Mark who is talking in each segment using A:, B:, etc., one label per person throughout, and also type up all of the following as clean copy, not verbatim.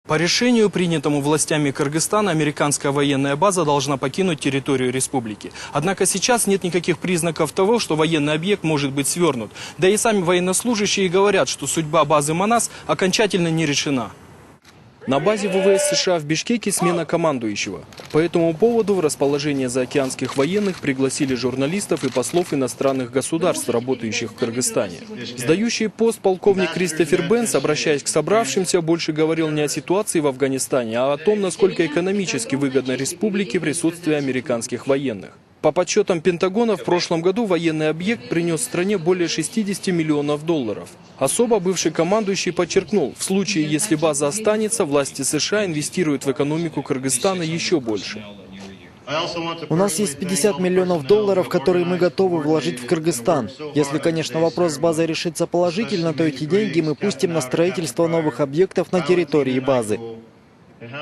A: По решению, принятому властями Кыргызстана, американская военная база должна покинуть территорию республики. Однако сейчас нет никаких признаков того, что военный объект может быть свернут. Да и сами военнослужащие говорят, что судьба базы Манас окончательно не решена. На базе ВВС США в Бишкеке смена командующего. По этому поводу в расположение заокеанских военных пригласили журналистов и послов иностранных государств, работающих в Кыргызстане. Сдающий пост полковник Кристофер Бенс, обращаясь к собравшимся, больше говорил не о ситуации в Афганистане, а о том, насколько экономически выгодно республике присутствие американских военных. По подсчетам Пентагона, в прошлом году военный объект принес стране более 60 миллионов долларов. Особо бывший командующий подчеркнул, в случае, если база останется, власти США инвестируют в экономику Кыргызстана еще больше.
B: У нас есть 50 миллионов долларов, которые мы готовы вложить в Кыргызстан. Если, конечно, вопрос с базой решится положительно, то эти деньги мы пустим на строительство новых объектов на территории базы.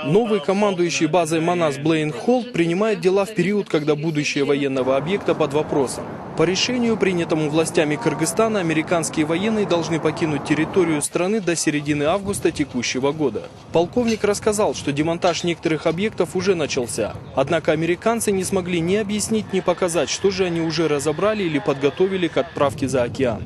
A: Новый командующий базой Манас Блейн Холт принимает дела в период, когда будущее военного объекта под вопросом. По решению, принятому властями Кыргызстана, американские военные должны покинуть территорию страны до середины августа текущего года. Полковник рассказал, что демонтаж некоторых объектов уже начался. Однако американцы не смогли ни объяснить, ни показать, что же они уже разобрали или подготовили к отправке за океан.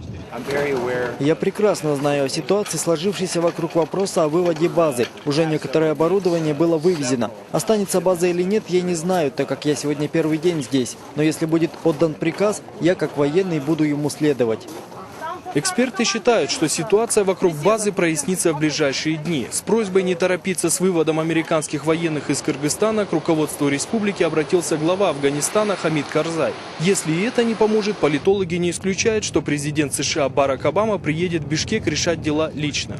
B: Я прекрасно знаю о ситуации, сложившейся вокруг вопроса о выводе базы. Уже некоторое оборудование было вывезено. Останется база или нет, я не знаю, так как я сегодня первый день здесь. Но если будет отдан приказ, я как военный буду ему следовать.
A: Эксперты считают, что ситуация вокруг базы прояснится в ближайшие дни. С просьбой не торопиться с выводом американских военных из Кыргызстана к руководству республики обратился глава Афганистана Хамид Карзай. Если это не поможет, политологи не исключают, что президент США Барак Обама приедет в Бишкек решать дела лично.